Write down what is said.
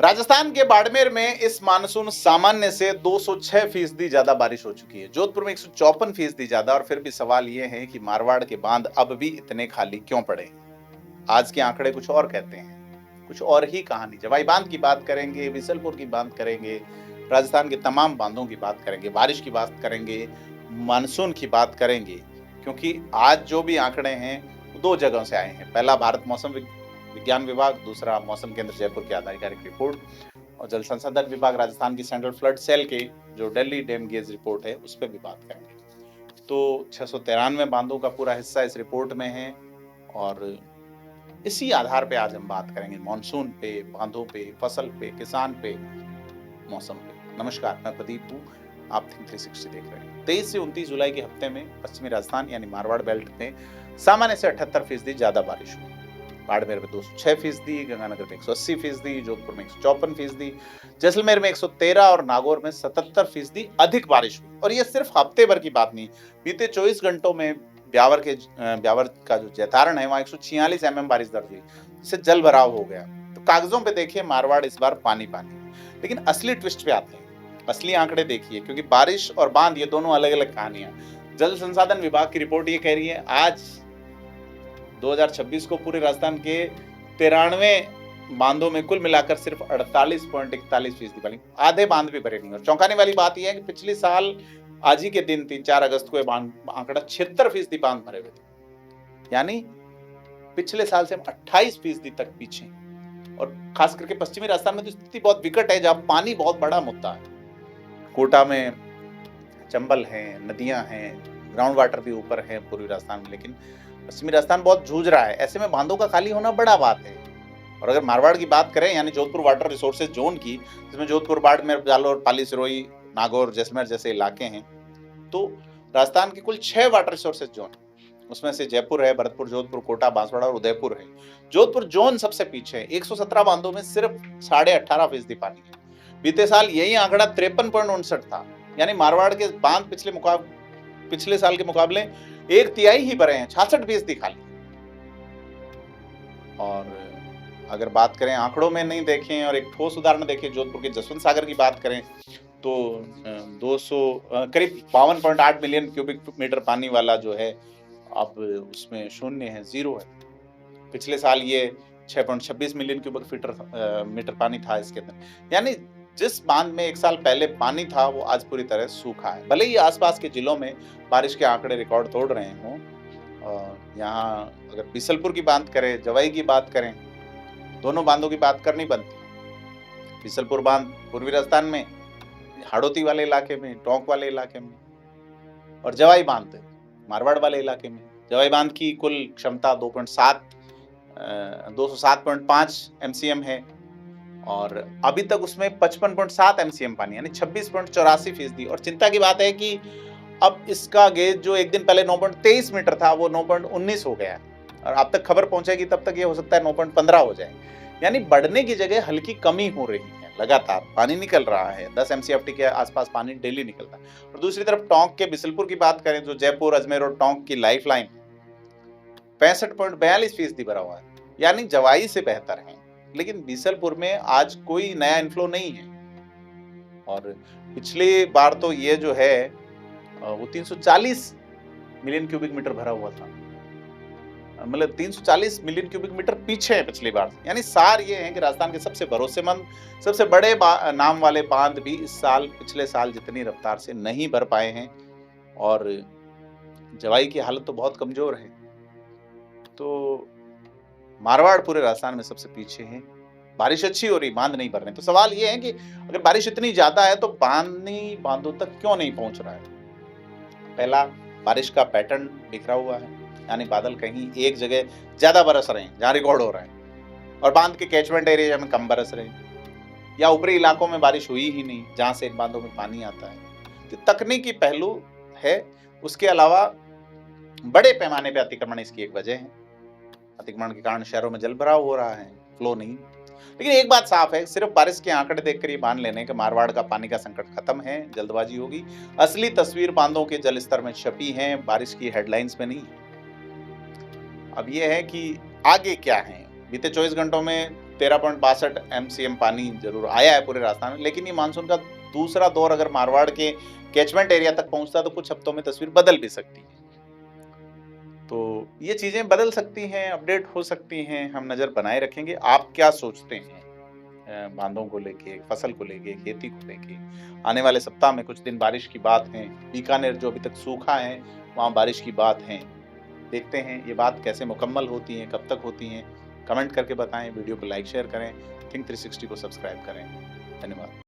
राजस्थान के बाड़मेर में इस मानसून सामान्य से 206% ज्यादा बारिश हो चुकी है। जोधपुर में 154% ज्यादा। और फिर भी सवाल ये है कि मारवाड़ के बांध अब भी इतने खाली क्यों पड़े हैं। आज के आंकड़े कुछ और कहते हैं, कुछ और ही कहानी। जवाई बांध की बात करेंगे, बिसलपुर की बात करेंगे, राजस्थान के तमाम बांधों की बात करेंगे, बारिश की बात करेंगे, मानसून की बात करेंगे। क्योंकि आज जो भी आंकड़े हैं वो दो जगहों से आए हैं। पहला भारत मौसम विज्ञान विभाग, दूसरा मौसम केंद्र जयपुर की आधिकारिक रिपोर्ट, और जल संसाधन विभाग राजस्थान की सेंट्रल फ्लड सेल के जो दिल्ली डैम गेज रिपोर्ट है उस पर भी बात करेंगे। तो 693 बांधों का पूरा हिस्सा इस रिपोर्ट में है और इसी आधार पे आज हम बात करेंगे मॉनसून पे, बांधों पे, फसल पे, किसान पे, मौसम पे। नमस्कार, मैं प्रदीप हूँ, आप थिंक 360 देख रहे हैं। 23 से 29 जुलाई के हफ्ते में पश्चिमी राजस्थान यानी मारवाड़ बेल्ट में सामान्य से 78% ज्यादा बारिश हुई। बाड़मेर में 206%, गंगानगर में 180%, जोधपुर में 154%, जैसलमेर में 113 और नागौर में 77% अधिक बारिश हुई। और ये सिर्फ हफ्ते भर की बात नहीं, बीते 24 घंटों में ब्यावर का जो जैतारण है वहां 146 mm बारिश दर्ज हुई, जिससे जल भराव हो गया। तो कागजों पे देखिए मारवाड़ इस बार पानी पानी, लेकिन असली ट्विस्ट पे आते हैं, असली आंकड़े देखिए, क्योंकि बारिश और बांध ये दोनों अलग अलग कहानियां। जल संसाधन विभाग की रिपोर्ट ये कह रही है आज 2026 को पूरे राजस्थान के 93 बांधों में कुल मिलाकर सिर्फ 48.41% पानी, आधे बांध भी भरे नहीं। और चौंकाने वाली बात यह है कि पिछले साल आज ही के दिन 3-4 अगस्त को आंकड़ा 76% बांध भरे हुए थे, यानी पिछले साल से हम 28% तक पीछे। और खास करके पश्चिमी राजस्थान में तो स्थिति बहुत विकट है, जहां पानी बहुत बड़ा मुद्दा है। कोटा में चंबल है, नदियां हैं, ग्राउंड वाटर भी ऊपर है पूर्वी राजस्थान में, लेकिन पश्चिमी राजस्थान बहुत जूझ रहा है। ऐसे में बांधों का खाली होना बड़ा बात है। और अगर मारवाड़ की बात करें यानी जोधपुर वाटर रिसोर्सेज जोन की, जिसमें जोधपुर, बाड़मेर, जालोर, पाली, सिरोही, नागौर, जैसलमेर जैसे इलाके हैं, तो राजस्थान के कुल 6 वाटर रिसोर्सेज जोन, उसमें से जयपुर है, भरतपुर, जोधपुर, कोटा, बांसवाड़ा और उदयपुर है। जोधपुर जोन सबसे पीछे है, 117 बांधों में सिर्फ 18.5% पानी है। बीते साल यही आंकड़ा 53.59 था, यानी मारवाड़ के बांध पिछले साल के मुकाबले 1/3 ही भरे हैं, 66% खाली। और अगर बात करें आंकड़ों में नहीं देखें और एक ठोस उदाहरण देखें, जोधपुर के जसवंत सागर की बात करें तो करीब 52.8 मिलियन क्यूबिक मीटर पानी वाला जो है अब उसमें शून्य है, 0 है। पिछले साल ये 6.26 मिलियन क्यूबिक मीटर पानी था इसके अंदर, यानी जिस बांध में एक साल पहले पानी था वो आज पूरी तरह सूखा है। भले ही आसपास के जिलों में बारिश के आंकड़े रिकॉर्ड तोड़ रहे हों, यहाँ अगर बिसलपुर की बात करें, जवाई की बात करें, दोनों बांधों की बात करनी बनती। बिसलपुर बांध पूर्वी राजस्थान में हाड़ौती वाले इलाके में, टोंक वाले इलाके में, और जवाई बांध मारवाड़ वाले इलाके में। जवाई बांध की कुल क्षमता 207.5 MCM है और अभी तक उसमें 55.7 MCM पानी, यानी 26.84%। और चिंता की बात है कि अब इसका गेज जो एक दिन पहले 9.23 मीटर था वो 9.19 हो गया, और अब तक खबर पहुंचेगी तब तक ये हो सकता है 9.15 हो जाए। यानी बढ़ने की जगह हल्की कमी हो रही है, लगातार पानी निकल रहा है, 10 MCFT के आसपास पानी डेली निकलता है। और दूसरी तरफ टोंक के बिसलपुर की बात करें, जो जयपुर, अजमेर और टोंक की लाइफ लाइन 65.42% भरा हुआ है, यानी जवाई से बेहतर है। लेकिन बिसलपुर में आज कोई नया इनफ्लो नहीं है। और पिछली बार तो ये जो है वो 340 मिलियन क्यूबिक मीटर भरा हुआ था, मतलब 340 मिलियन क्यूबिक मीटर पीछे है पिछली बार। यानी सार ये है कि राजस्थान के सबसे भरोसेमंद, सबसे बड़े नाम वाले बांध भी इस साल पिछले साल जितनी रफ्तार से नहीं भर पाए हैं, और जवाई की हालत तो बहुत कमजोर है। तो मारवाड़ पूरे राजस्थान में सबसे पीछे है। बारिश अच्छी हो रही, बांध नहीं भर रहे। तो सवाल ये है कि अगर बारिश इतनी ज्यादा है तो पानी बांधों तक क्यों नहीं पहुंच रहा है। पहला, बारिश का पैटर्न बिखरा हुआ है, यानी बादल कहीं एक जगह ज्यादा बरस रहे हैं जहां रिकॉर्ड हो रहा है, और बांध के कैचमेंट एरिया में कम बरस रहे हैं, या ऊपरी इलाकों में बारिश हुई ही नहीं जहां से इन बांधों में पानी आता है। तो तकनीकी पहलू है, उसके अलावा बड़े पैमाने पर अतिक्रमण इसकी एक वजह है। अतिक्रमण के कारण शहरों में जल भराव हो रहा है, फ्लो नहीं। लेकिन एक बात साफ है, सिर्फ बारिश के आंकड़े देखकर ये मान लेने कि मारवाड़ का पानी का संकट खत्म है, जल्दबाजी होगी। असली तस्वीर बांधों के जल स्तर में छपी है, बारिश की हेडलाइंस में नहीं। अब ये है कि आगे क्या है। बीते 24 घंटों में 13.62 एमसीएम पानी जरूर आया है पूरे राजस्थान में, लेकिन ये मानसून का दूसरा दौर अगर मारवाड़ के कैचमेंट एरिया तक पहुंचता तो कुछ हफ्तों में तस्वीर बदल भी सकती है। तो ये चीजें बदल सकती हैं, अपडेट हो सकती हैं, हम नजर बनाए रखेंगे। आप क्या सोचते हैं बांधों को लेके, फसल को लेके, खेती को लेके? आने वाले सप्ताह में कुछ दिन बारिश की बात है, बीकानेर जो अभी तक सूखा है वहाँ बारिश की बात है। देखते हैं ये बात कैसे मुकम्मल होती है, कब तक होती हैं। कमेंट करके बताएं, वीडियो को लाइक शेयर करें, थिंक 360 को सब्सक्राइब करें। धन्यवाद।